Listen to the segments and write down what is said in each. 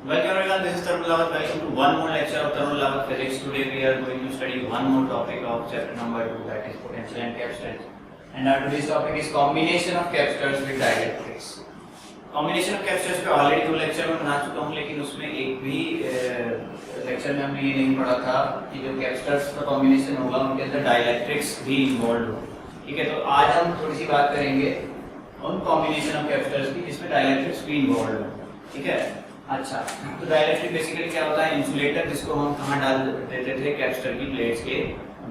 Welcome everyone, this is Tarun Lawat. Welcome to one more lecture of Tarun Lawat Physics. Today we are going to study one more topic of chapter number 2, that is potential and capacitance. And our today's topic is combination of capacitors with dielectrics. Combination of capacitors पे already 2 lecture में बना चुका हूँ, लेकिन उसमें एक भी lecture में हमने ये नहीं पढ़ा था कि जो कैपेसिटर्स का कॉम्बिनेशन होगा उनके अंदर डाइलेक्ट्रिक्स भी इन्वॉल्व हो। ठीक है, तो आज हम थोड़ी सी बात करेंगे उन कॉम्बिनेशन ऑफ कैपेसिटर्स की जिसमें डाइलेक्ट्रिक्स भी इन्वॉल्व हो। ठीक है, अच्छा, तो डाइलेक्ट्रिक बेसिकली क्या होता है? इंसुलेटर जिसको हम कहाँ डाल देते थे? कैपेसिटर की प्लेट्स के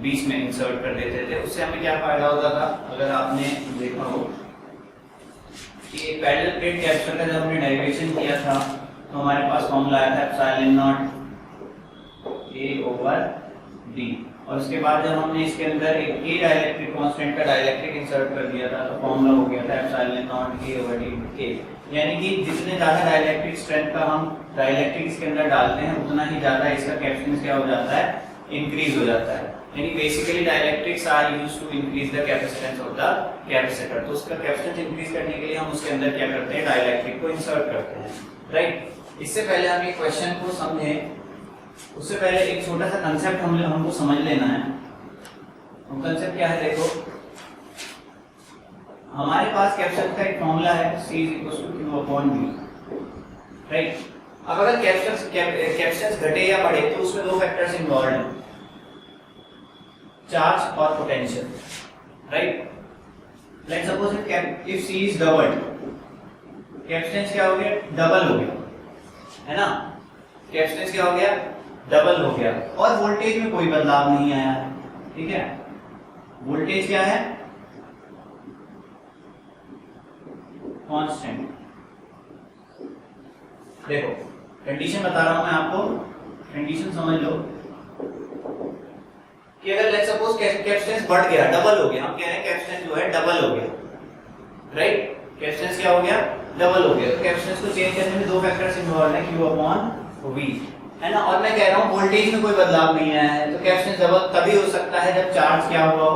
बीच में इंसर्ट कर देते थे। उससे हमें क्या फायदा होता था? अगर आपने देखा हो कि पैरेलल प्लेट कैपेसिटर का जब हमने डेरिवेशन किया था तो हमारे पास फॉर्मूला आया था epsilon not a over D, और उसके बाद जब हमने इसके अंदर एक के डाइलेक्ट्रिक कांस्टेंट का डाइलेक्ट्रिक इंसर्ट कर दिया था तो फॉर्मूला हो गया था epsilon not a over D के। यानी कि जितने ज्यादा डाइलेक्ट्रिक स्ट्रेंथ का हम डाइलेक्ट्रिक इसके अंदर डालते हैं उतना ही ज्यादा इसका कैपेसिटेंस क्या हो जाता है? इंक्रीज हो जाता है। यानी basically dielectrics are used to increase the capacitance of the capacitor. तो उसका कैपेसिटेंस इंक्रीज करने के लिए हम उसके अंदर क्या करते हैं? डाइलेक्ट्रिक को इंसर्ट करते हैं, राइट। इससे पहले हम एक क्वेश्चन को समझें, उससे पहले एक छोटा सा कांसेप्ट हमको समझ लेना है। वो कांसेप्ट क्या है? देखो, हमारे पास कैपेसिटर का एक फॉर्मूला है C = Q/V, राइट। अब अगर कैपेसिटेंस घटे या बढ़े तो उसमें दो फैक्टर्स इन्वॉल्व हैं, चार्ज और potential, right. Let's suppose if C is doubled, capacitance क्या हो गया? डबल हो गया, है ना। कैपेसिटेंस क्या हो गया? डबल हो गया, और वोल्टेज में कोई बदलाव नहीं आया है। ठीक है, वोल्टेज क्या है? कांस्टेंट। देखो, कंडीशन बता रहा हूं मैं आपको, कंडीशन समझ लो कि अगर लेट्स सपोज कैपेसिटेंस बढ़ गया, डबल हो गया, हम कह रहे हैं कैपेसिटेंस जो है डबल हो गया, राइट। कैपेसिटेंस क्या हो गया? डबल हो गया। तो कैपेसिटेंस को चेंज करने में दो फैक्टर्स इन्वॉल्व हैं, Q/V, है ना। और मैं कह रहा हूं वोल्टेज में कोई बदलाव नहीं आया है, तो कैपेसिटेंस डबल तभी हो सकता है जब चार्ज क्या हुआ हो?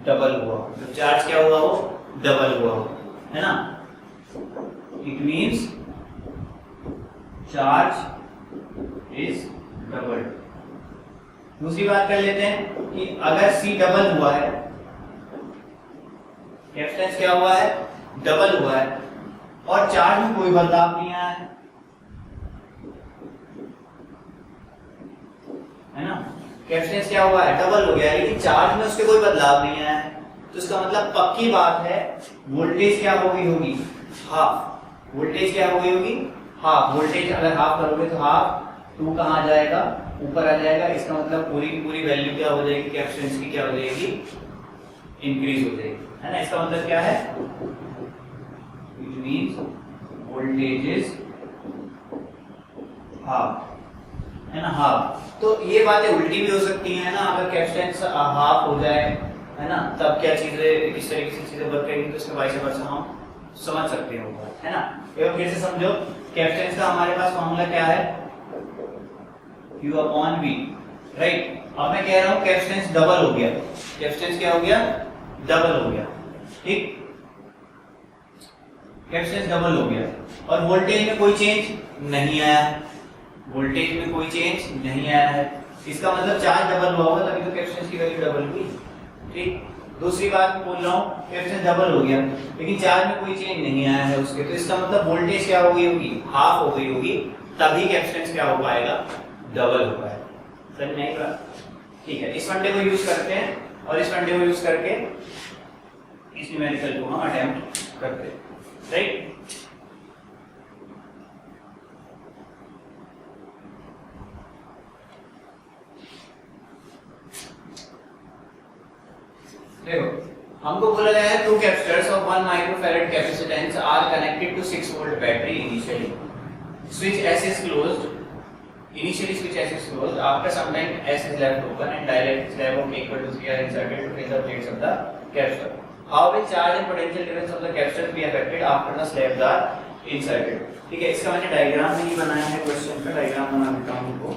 डबल हुआ हो। जब चार्ज क्या हुआ हो? डबल हुआ हो, है ना। It means charge is double. दूसरी बात कर लेते हैं कि अगर C डबल हुआ है, कैपेसिटेंस क्या हुआ है? डबल हुआ है, और चार्ज में कोई बदलाव नहीं आया है ना। कैपेसिटेंस क्या हुआ है? डबल हो गया, लेकिन चार्ज में उसके कोई बदलाव नहीं आया है। तो इसका मतलब पक्की बात है वोल्टेज क्या हो गई होगी? हाफ। वोल्टेज क्या हो गई होगी? हाफ। वोल्टेज अगर हाफ करोगे तो हाफ 2 कहाँ आ जाएगा? ऊपर आ जाएगा। इसका मतलब पूरी की पूरी वैल्यू क्या हो जाएगी? कैपेसिटेंस की क्या हो जाएगी? इंक्रीज हो जाएगी, है ना। इसका मतलब क्या है? It means voltage is half, है ना, हाफ। तो ये बातें उल्टी भी हो सकती है ना, अगर कैपेसिटेंस हाफ हो जाए, है ना, तब क्या चीजें किस तरीके से चीजें वर्क करेंगी, तो इसके वाइस वर्सा हम समझ सकते हो, है ना। एक बार फिर से समझो, कैपेसिटेंस का हमारे पास फॉर्मूला क्या है? Q/V, right. अब मैं कह रहा हूं कैपेसिटेंस डबल हो गया, कैपेसिटेंस क्या हो गया? डबल हो गया, ठीक। कैपेसिटेंस डबल हो गया और वोल्टेज में कोई चेंज नहीं आया है, वोल्टेज में कोई चेंज नहीं आया है। इसका मतलब चार्ज डबल हुआ होगा तभी तो कैपेसिटेंस की वैल्यू डबल हुई, ठीक। दूसरी बात बोल रहा हूँ, कैपेसिटेंस डबल हो गया लेकिन चार्ज में कोई चेंज नहीं आया है उसके, तो इसका मतलब वोल्टेज क्या हो गई होगी? हाफ हो गई होगी, तभी कैपेसिटेंस क्या हो पाएगा? डबल हो पाएगा। समझ में आई बात? ठीक है, इस फंडे को यूज करते हैं और इस फंडे को यूज करके इस न्यूमेरिकल को हम अटेम्प्ट करते हैं, राइट। देखो, हमको बोला गया है 2 capacitors of 1 microfarad capacitance are connected to 6 volt battery initially. Switch S is closed. Initially switch S is closed. After some time S is left open and dielectric slab of equal to C are inserted to fill the plates of the capacitor. How will charge and potential difference of the capacitor be affected after the slabs are inserted? ठीक है, इसका मैंने diagram नहीं बनाया है, question का diagram बना देता हूँ आपको,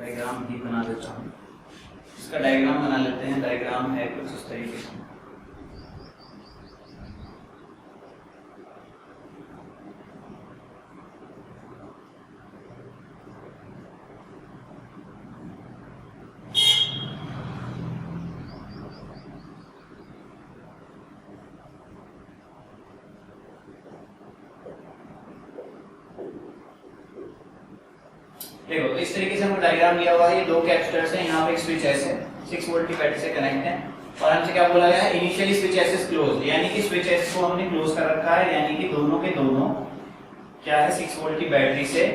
डायग्राम भी बना देता हूँ। इसका डायग्राम बना लेते हैं। डायग्राम है कुछ इस तरीके से, देखो तो इस तरीके से हमको डायग्राम दिया हुआ है, ये दो कैपेसिटर्स हैं, यहाँ पे एक स्विच एस है, 6 वोल्ट की बैटरी से कनेक्ट है, और हमसे क्या बोला गया है, initially switch S is close, यानी कि स्विच एस को हमने क्लोज कर रखा है, यानी कि दोनों के दोनों क्या है 6 वोल्ट की बैटरी से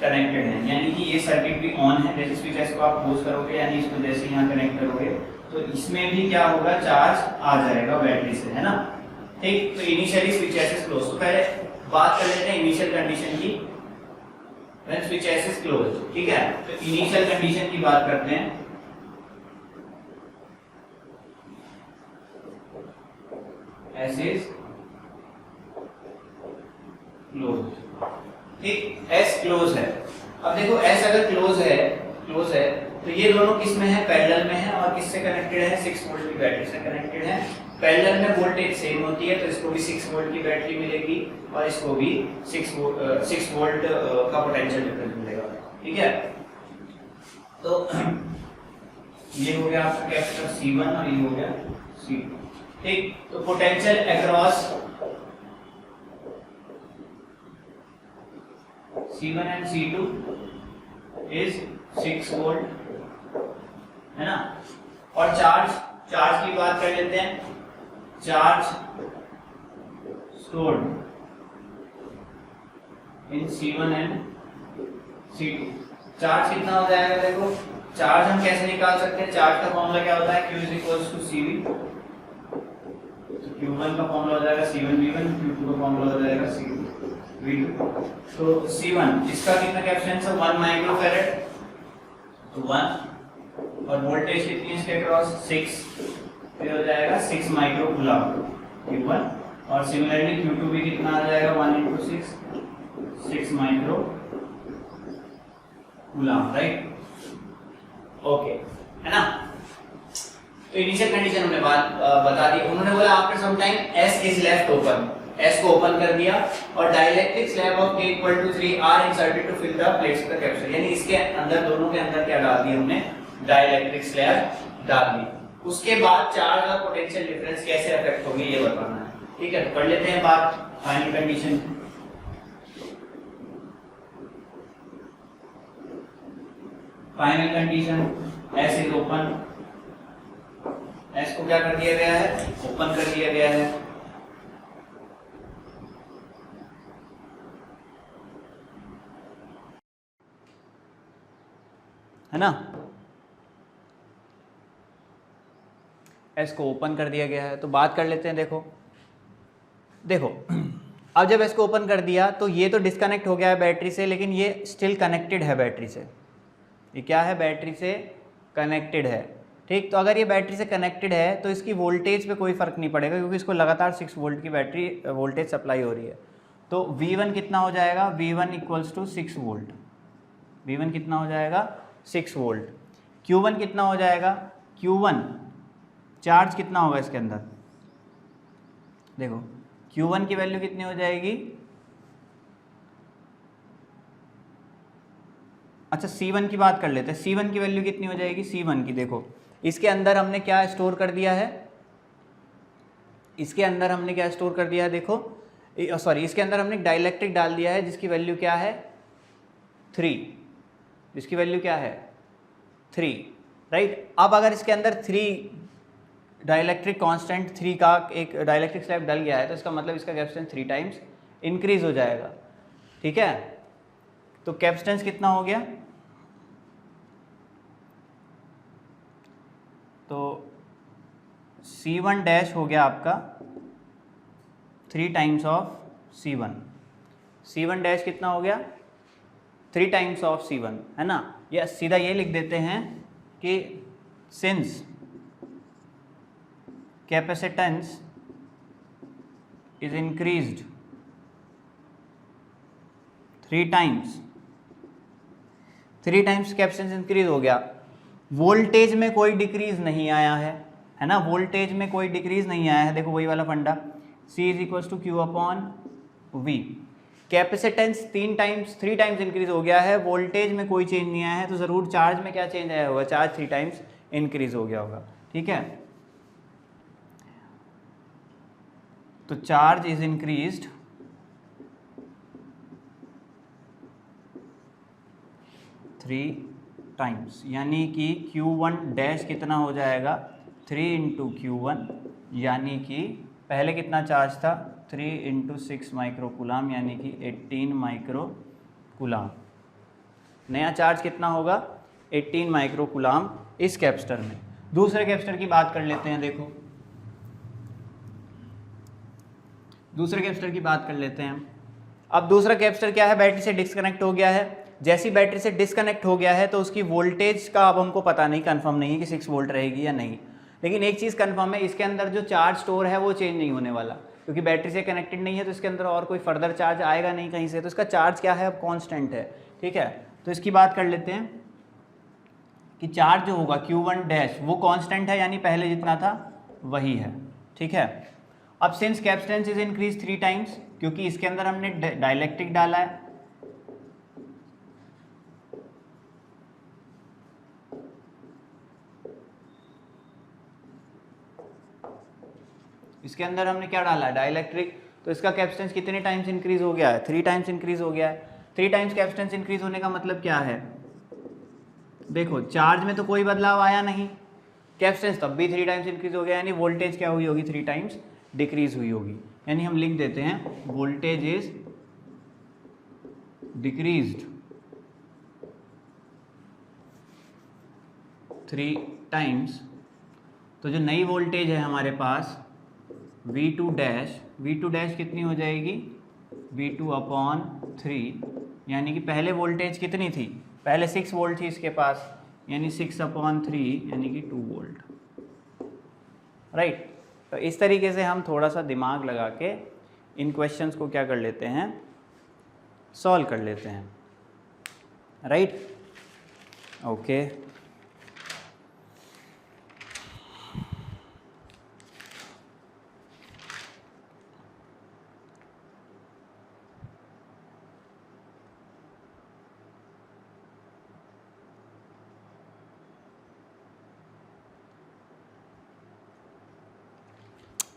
कनेक्टेड है, यानी कि ये सर्किट भी ऑन है। जैसे स्विच एस को आप क्लोज करोगे यानी इसको जैसे यहाँ कनेक्ट करोगे तो इसमें भी क्या होगा, चार्ज आ जाएगा बैटरी से, है ना। ठीक, तो initially switch S is close. तो पहले बात कर लेते हैं इनिशियल कंडीशन की, when switch S is close. ठीक है, तो इनिशियल कंडीशन की बात करते हैं। एस इज क्लोज, ठीक, एस क्लोज है। अब देखो एस अगर क्लोज है तो ये दोनों किस में है, पैरेलल में है, और किससे कनेक्टेड है, 6 वोल्ट की बैटरी से कनेक्टेड है। पैरेलल में वोल्टेज सेम होती है तो इसको भी 6 वोल्ट की बैटरी मिलेगी और इसको भी 6 वोल्ट का पोटेंशियल डिफरेंस मिलेगा। ठीक है, तो ये हो गया आपका कैपेसिटर C1 और ये हो गया C2। ठीक, तो potential across C1 and C2 is 6 volt, है ना। और चार्ज की बात कर लेते हैं। Charge stored in C1 and C2, charge कितना हो जाएगा, देखो चार्ज हम कैसे निकाल सकते हैं, चार्ज का फॉर्मूला क्या होता है, Q is equals to CV, तो Q1 का फॉर्मूला हो जाएगा C1V1, Q2 का फॉर्मूला हो जाएगा C2V2। तो C1 इसका कितना कैपेसिटेंस है, 1 माइक्रोफैरड, तो 1, और वोल्टेज कितनी है इसके अक्रॉस 6, फिर हो जाएगा 6 माइक्रो कूलम Q1, और सिमिलरली Q2 भी कितना आ जाएगा 1 × 6 माइक्रो कूलम, राइट। ओके, है ना। तो इनिशियल कंडीशन हमने बात बता दी। उन्होंने बोला after some time S is left open, S को ओपन कर दिया और dielectric slab of K = 3 are inserted to fill the plates of the capacitor, यानी इसके अंदर दोनों के अंदर क्या डाल दिया हमने, डाइलेक्ट्रिक स्लैब डाल दी। उसके बाद चार्ज और पोटेंशियल डिफरेंस कैसे अफेक्ट होंगे ये बताना है। ठीक है, तो पढ़ लेते हैं बात final condition. Final condition S is open, S को क्या कर दिया गया है, ओपन कर दिया गया है ना। S को ओपन कर दिया गया है, तो बात कर लेते हैं। देखो अब जब S को ओपन कर दिया तो ये तो डिस्कनेक्ट हो गया है बैटरी से, लेकिन ये स्टिल कनेक्टेड है बैटरी से। ये क्या है, बैटरी से कनेक्टेड है। ठीक, तो अगर ये बैटरी से कनेक्टेड है तो इसकी वोल्टेज पे कोई फ़र्क नहीं पड़ेगा, क्योंकि इसको लगातार 6 वोल्ट की बैटरी वोल्टेज सप्लाई हो रही है। तो V1 कितना हो जाएगा, V1 = 6 वोल्ट, V1 कितना हो जाएगा 6 वोल्ट। Q1 कितना हो जाएगा, Q1 चार्ज कितना होगा इसके अंदर, देखो Q1 की वैल्यू कितनी हो जाएगी, अच्छा C1 की बात कर लेते हैं। C1 की वैल्यू कितनी हो जाएगी, C1 की देखो इसके अंदर हमने क्या स्टोर कर दिया है, इसके अंदर हमने क्या स्टोर कर दिया है, देखो सॉरी इसके अंदर हमने डाइलेक्ट्रिक डाल दिया है जिसकी वैल्यू क्या है 3, जिसकी वैल्यू क्या है 3, राइट। अब अगर इसके अंदर 3 डाइलेक्ट्रिक कांस्टेंट 3 का एक डाइलेक्ट्रिक स्लैब डल गया है तो इसका मतलब इसका कैपेसिटेंस 3 टाइम्स इंक्रीज हो जाएगा। ठीक है, तो कैपेसिटेंस कितना हो गया, तो C1 डैश हो गया आपका 3 times of C1, C1 dash कितना हो गया 3 टाइम्स ऑफ C1, है ना। या सीधा ये लिख देते हैं कि since capacitance is increased 3 times, 3 times capacitance increase हो गया, वोल्टेज में कोई डिक्रीज नहीं आया है ना, वोल्टेज में कोई डिक्रीज नहीं आया है। देखो वही वाला फंडा, C = Q/V, capacitance 3 times increase हो गया है, वोल्टेज में कोई चेंज नहीं आया है, तो ज़रूर चार्ज में क्या चेंज आया होगा, चार्ज 3 टाइम्स इंक्रीज हो गया होगा। ठीक है, तो चार्ज इज इंक्रीज्ड 3 टाइम्स, यानी कि Q1 डैश कितना हो जाएगा 3 इंटू Q1, यानी कि पहले कितना चार्ज था 3 इंटू 6 माइक्रो कूलाम, यानी कि 18 माइक्रो कूलाम। नया चार्ज कितना होगा 18 माइक्रो कूलाम इस कैपेसिटर में। दूसरे कैपेसिटर की बात कर लेते हैं। देखो दूसरे कैपेसिटर की बात कर लेते हैं। अब दूसरा कैपेसिटर क्या है, बैटरी से डिस्कनेक्ट हो गया है। जैसी बैटरी से डिस्कनेक्ट हो गया है तो उसकी वोल्टेज का अब हमको पता नहीं, कंफर्म नहीं है कि 6 वोल्ट रहेगी या नहीं, लेकिन एक चीज़ कंफर्म है, इसके अंदर जो चार्ज स्टोर है वो चेंज नहीं होने वाला, क्योंकि बैटरी से कनेक्टेड नहीं है तो इसके अंदर और कोई फर्दर चार्ज आएगा नहीं कहीं से, तो इसका चार्ज क्या है अब कांस्टेंट है। ठीक है, तो इसकी बात कर लेते हैं कि चार्ज जो होगा Q1 डैश वो कांस्टेंट है, यानी पहले जितना था वही है। ठीक है, अब since capacitance is increase 3 times, क्योंकि इसके अंदर हमने डाइलेक्ट्रिक डाला है, इसके अंदर हमने क्या डाला है डाइलेक्ट्रिक, तो इसका कैपेसिटेंस कितने टाइम्स इंक्रीज हो गया है 3 टाइम्स इंक्रीज हो गया है। 3 टाइम्स कैपेसिटेंस इंक्रीज होने का मतलब क्या है, देखो चार्ज में तो कोई बदलाव आया नहीं, कैपेसिटेंस तब भी 3 टाइम्स इंक्रीज हो गया, यानी वोल्टेज क्या हुई होगी 3 टाइम्स डिक्रीज हुई होगी, यानी हम लिख देते हैं वोल्टेज इज डिक्रीज्ड 3 टाइम्स। तो जो नई वोल्टेज है हमारे पास V2 डैश कितनी हो जाएगी V2 अपॉन 3, यानी कि पहले वोल्टेज कितनी थी, पहले 6 वोल्ट थी इसके पास, यानी 6 अपॉन 3 यानी कि 2 वोल्ट। राइट, तो इस तरीके से हम थोड़ा सा दिमाग लगा के इन क्वेश्चंस को क्या कर लेते हैं, सॉल्व कर लेते हैं। Right, okay.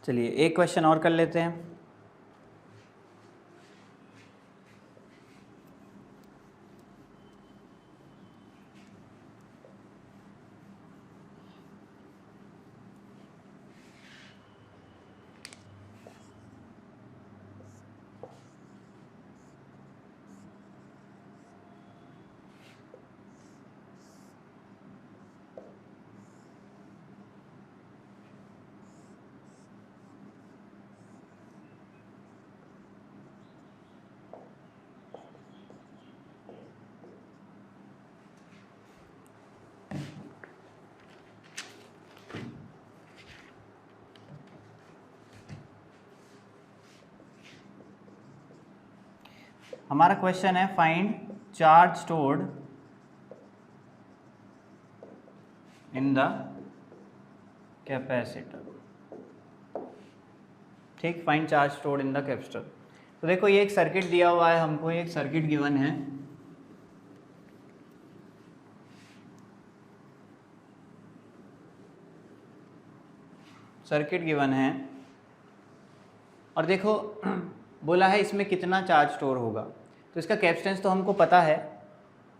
चलिए एक क्वेश्चन और कर लेते हैं। हमारा क्वेश्चन है find charge stored in the capacitor. ठीक, find charge stored in the capacitor. तो देखो ये एक सर्किट दिया हुआ है हमको, एक सर्किट गिवन है, सर्किट गिवन है और देखो बोला है इसमें कितना चार्ज स्टोर होगा, तो इसका कैपेसिटेंस तो हमको पता है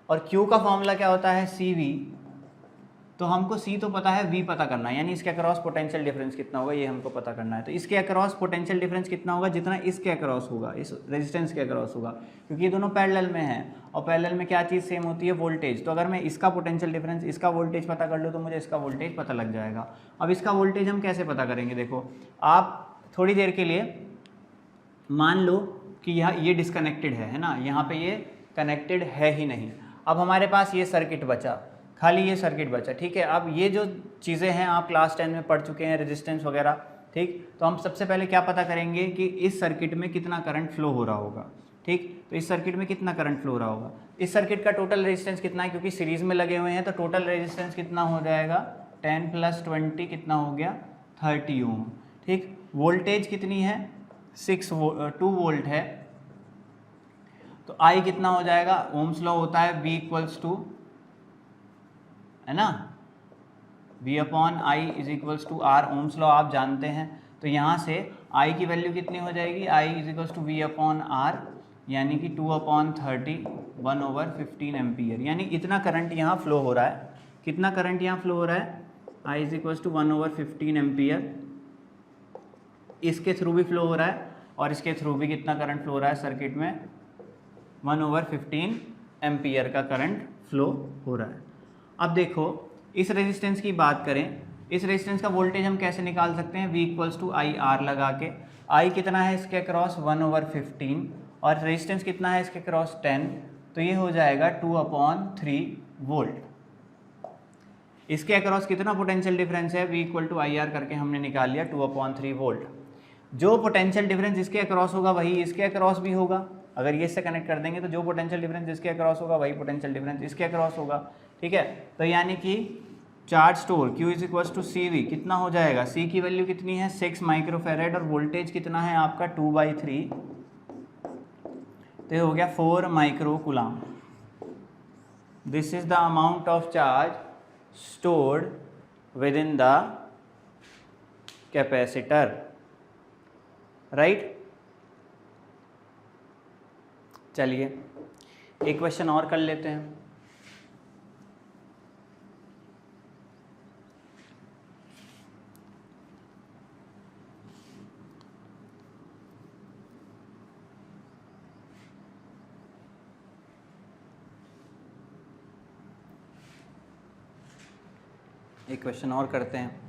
और Q का फॉर्मूला क्या होता है CV, तो हमको C तो पता है, V पता करना है, यानी इसके अक्रॉस पोटेंशियल डिफरेंस कितना होगा ये हमको पता करना है। तो इसके अक्रॉस पोटेंशियल डिफरेंस कितना होगा, जितना इसके अक्रॉस होगा, इस रेजिस्टेंस के अक्रॉस होगा, क्योंकि ये दोनों पैरेलल में हैं और पैरेलल में क्या चीज़ सेम होती है, वोल्टेज। तो अगर मैं इसका पोटेंशियल डिफरेंस इसका वोल्टेज पता कर लूँ तो मुझे इसका वोल्टेज पता लग जाएगा। अब इसका वोल्टेज हम कैसे पता करेंगे, देखो आप थोड़ी देर के लिए मान लो कि ये डिस्कनेक्टेड है ना, यहाँ पे ये कनेक्टेड है ही नहीं। अब हमारे पास ये सर्किट बचा, खाली ये सर्किट बचा, ठीक है। अब ये जो चीज़ें हैं आप क्लास 10 में पढ़ चुके हैं, रेजिस्टेंस वगैरह, ठीक। तो हम सबसे पहले क्या पता करेंगे कि इस सर्किट में कितना करंट फ्लो हो रहा होगा, ठीक। तो इस सर्किट में कितना करंट फ्लो हो रहा होगा, इस सर्किट का टोटल रेजिस्टेंस कितना है, क्योंकि सीरीज़ में लगे हुए हैं तो टोटल रेजिस्टेंस कितना हो जाएगा 10 + 20 कितना हो गया 30 ओम, ठीक। वोल्टेज कितनी है 2 वोल्ट है, तो I कितना हो जाएगा, ओम्स लॉ होता है V = है ना, V/I = R, ओम्स लॉ आप जानते हैं। तो यहाँ से I की वैल्यू कितनी हो जाएगी, I = V/R, यानी कि 2/30 1/15 एम्पियर, यानी इतना करंट यहाँ फ्लो हो रहा है। कितना करंट यहाँ फ्लो हो रहा है? I is equal to 1/15 ampere, इसके थ्रू भी फ्लो हो रहा है और इसके थ्रू भी कितना करंट फ्लो हो रहा है सर्किट में? 1/15 एम्पियर का करंट फ्लो हो रहा है। अब देखो इस रेजिस्टेंस की बात करें, इस रेजिस्टेंस का वोल्टेज हम कैसे निकाल सकते हैं? V equals to I R लगा के। I कितना है इसके अक्रॉस? 1/15 और रेजिस्टेंस कितना है इसके अक्रॉस? 10, तो ये हो जाएगा 2/3 वोल्ट। इसके अक्रॉस कितना पोटेंशियल डिफरेंस है? V equal to I R करके हमने निकाल लिया 2/3 वोल्ट। जो पोटेंशियल डिफरेंस इसके अक्रॉस होगा वही इसके अक्रॉस भी होगा। अगर ये इससे कनेक्ट कर देंगे तो जो पोटेंशियल डिफरेंस इसके अक्रॉस होगा वही पोटेंशियल डिफरेंस इसके अक्रॉस होगा। ठीक है, तो यानी कि charge store Q is equals to CV कितना हो जाएगा? C की वैल्यू कितनी है? 6 माइक्रोफेरेड और वोल्टेज कितना है आपका? 2/3, तो ये हो गया 4 micro coulomb. This is the amount of charge stored within the capacitor, right? चलिए एक क्वेश्चन और कर लेते हैं। एक क्वेश्चन और करते हैं।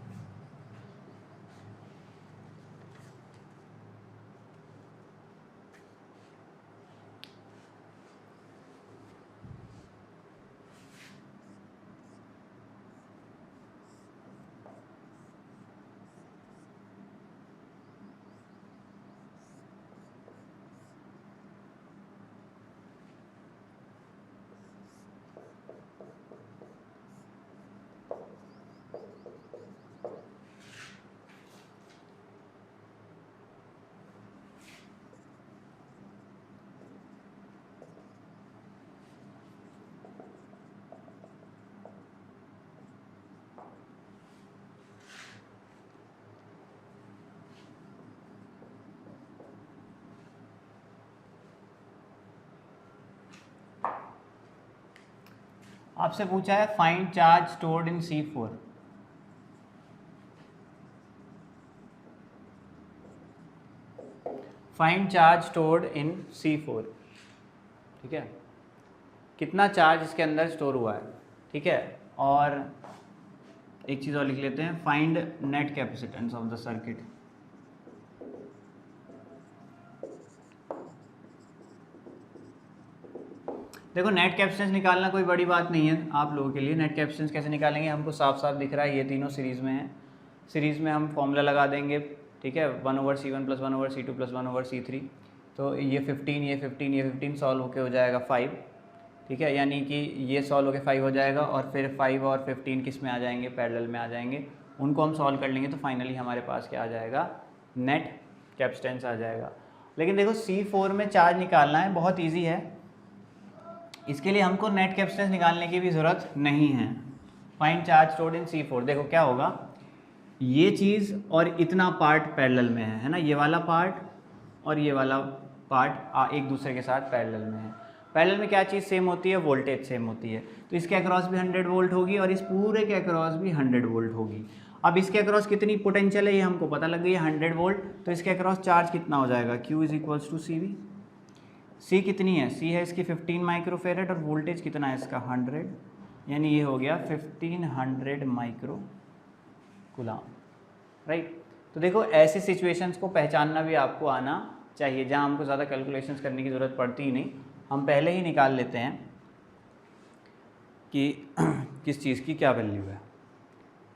आपसे पूछा है फाइंड चार्ज स्टोर्ड इन C4। फाइंड चार्ज स्टोर्ड इन C4, ठीक है, कितना चार्ज इसके अंदर स्टोर हुआ है। ठीक है, और एक चीज़ और लिख लेते हैं, find net capacitance of the circuit. देखो नेट कैपेसिटेंस निकालना कोई बड़ी बात नहीं है आप लोगों के लिए। नेट कैपेसिटेंस कैसे निकालेंगे? हमको साफ साफ दिख रहा है ये तीनों सीरीज़ में है। सीरीज़ में हम फॉर्मूला लगा देंगे, ठीक है, 1/C1 + 1/C2 + 1/C3। तो ये 15 ये 15 ये 15 सॉल्व होके हो जाएगा 5। ठीक है, यानी कि ये सॉल्व होके 5 हो जाएगा और फिर 5 और 15 किस में आ जाएंगे? पैरेलल में आ जाएंगे। उनको हम सॉल्व कर लेंगे तो फाइनली हमारे पास क्या आ जाएगा? नेट कैपेसिटेंस आ जाएगा। लेकिन देखो C4 में चार्ज निकालना है, बहुत ईजी है। इसके लिए हमको नेट कैपेसिटेंस निकालने की भी ज़रूरत नहीं है। फाइंड चार्ज स्टोर्ड इन C4। देखो क्या होगा, ये चीज़ और इतना पार्ट पैरेलल में है ना, ये वाला पार्ट और ये वाला पार्ट एक दूसरे के साथ पैरेलल में है। पैरेलल में क्या चीज़ सेम होती है? वोल्टेज सेम होती है। तो इसके अक्रॉस भी 100 वोल्ट होगी और इस पूरे के अक्रॉस भी 100 वोल्ट होगी। अब इसके अक्रॉस कितनी पोटेंशियल है ये हमको पता लग गई है, 100 वोल्ट। तो इसके अक्रॉस चार्ज कितना हो जाएगा? Q is equals to CV। C कितनी है? C है इसकी 15 माइक्रोफेरेड और वोल्टेज कितना है इसका? 100, यानी ये हो गया 1500 माइक्रो कूलम, राइट। तो देखो ऐसे सिचुएशंस को पहचानना भी आपको आना चाहिए, जहाँ हमको ज़्यादा कैलकुलेशंस करने की ज़रूरत पड़ती ही नहीं, हम पहले ही निकाल लेते हैं कि किस चीज़ की क्या वैल्यू है,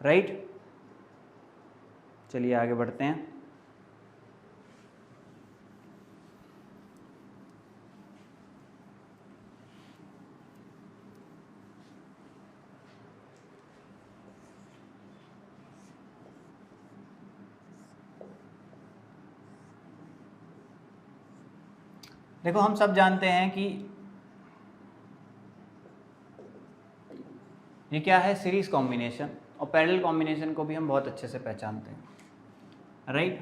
राइट। चलिए आगे बढ़ते हैं। देखो हम सब जानते हैं कि ये क्या है? सीरीज कॉम्बिनेशन, और पैरेलल कॉम्बिनेशन को भी हम बहुत अच्छे से पहचानते हैं, राइट।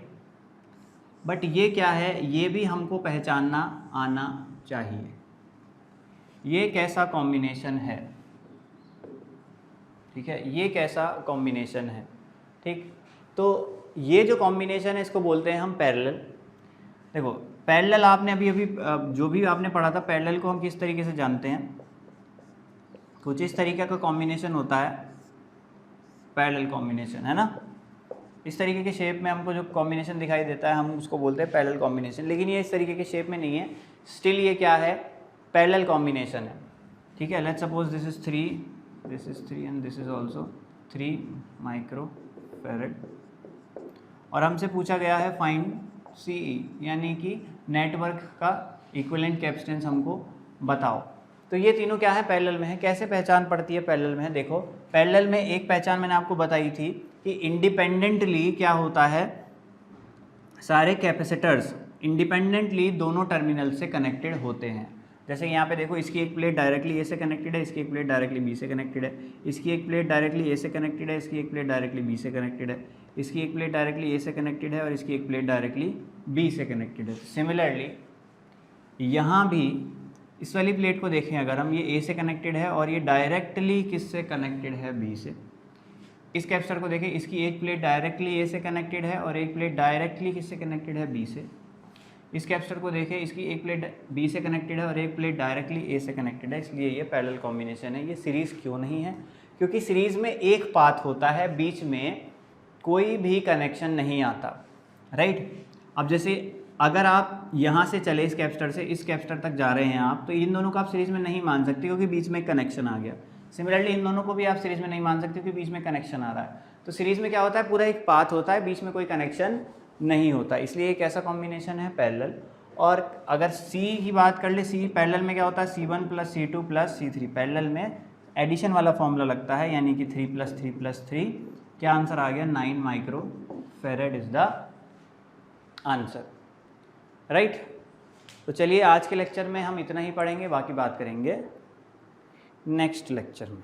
बट ये क्या है, ये भी हमको पहचानना आना चाहिए, ये कैसा कॉम्बिनेशन है, ठीक है, ये कैसा कॉम्बिनेशन है, ठीक। तो ये जो कॉम्बिनेशन है इसको बोलते हैं हम पैरेलल। देखो पैरेलल आपने अभी जो भी आपने पढ़ा था, पैरेलल को हम किस तरीके से जानते हैं, कुछ इस तरीके का कॉम्बिनेशन होता है पैरेलल कॉम्बिनेशन, है ना। इस तरीके के शेप में हमको जो कॉम्बिनेशन दिखाई देता है हम उसको बोलते हैं पैरेलल कॉम्बिनेशन, लेकिन ये इस तरीके के शेप में नहीं है, स्टिल ये क्या है, पैरेलल कॉम्बिनेशन है, ठीक है। Let's suppose this is 3 and this is also 3 microfarad, और हमसे पूछा गया है फाइंड CE यानी कि नेटवर्क का इक्विवेलेंट कैपेसिटेंस हमको बताओ। तो ये तीनों क्या है, पैरेलल में है। कैसे पहचान पड़ती है पैरेलल में है, देखो पैरेलल में एक पहचान मैंने आपको बताई थी कि इंडिपेंडेंटली क्या होता है, सारे कैपेसिटर्स इंडिपेंडेंटली दोनों टर्मिनल से कनेक्टेड होते हैं। जैसे यहाँ पे देखो इसकी एक प्लेट डायरेक्टली ए से कनेक्टेड है, इसकी एक प्लेट डायरेक्टली बी से कनेक्टेड है, इसकी एक प्लेट डायरेक्टली ए से कनेक्टेड है, इसकी एक प्लेट डायरेक्टली बी से कनेक्टेड है, इसकी एक प्लेट डायरेक्टली ए से कनेक्टेड है और इसकी एक प्लेट डायरेक्टली बी से कनेक्टेड है। सिमिलरली यहाँ भी इस वाली प्लेट को देखें अगर हम, ये ए से कनेक्टेड है और ये डायरेक्टली किससे कनेक्टेड है, बी से। इस कैपेसिटर को देखें, इसकी एक प्लेट डायरेक्टली ए से कनेक्टेड है और एक प्लेट डायरेक्टली किससे कनेक्टेड है, बी से। इस कैपेसिटर को देखें, इसकी एक प्लेट बी से कनेक्टेड है और एक प्लेट डायरेक्टली ए से कनेक्टेड है, इसलिए ये पैरेलल कॉम्बिनेशन है। ये सीरीज़ क्यों नहीं है, क्योंकि सीरीज़ में एक पाथ होता है, बीच में कोई भी कनेक्शन नहीं आता, राइट। अब जैसे अगर आप यहाँ से चले इस कैपेसिटर से इस कैपेसिटर तक जा रहे हैं आप, तो इन दोनों को आप सीरीज़ में नहीं मान सकते क्योंकि बीच में कनेक्शन आ गया। सिमिलरली इन दोनों को भी आप सीरीज़ में नहीं मान सकते क्योंकि बीच में कनेक्शन आ रहा है। तो सीरीज़ में क्या होता है, पूरा एक पाथ होता है, बीच में कोई कनेक्शन नहीं होता, इसलिए एक ऐसा कॉम्बिनेशन है पैरेलल। और अगर C की बात कर ले, C पैरेलल में क्या होता है, C1 + C2 + C3, पैरेलल में एडिशन वाला फॉर्मूला लगता है, यानी कि 3 + 3 + 3, क्या आंसर आ गया, 9 microfarad is the answer, right. तो चलिए आज के लेक्चर में हम इतना ही पढ़ेंगे, बाकी बात करेंगे नेक्स्ट लेक्चर में।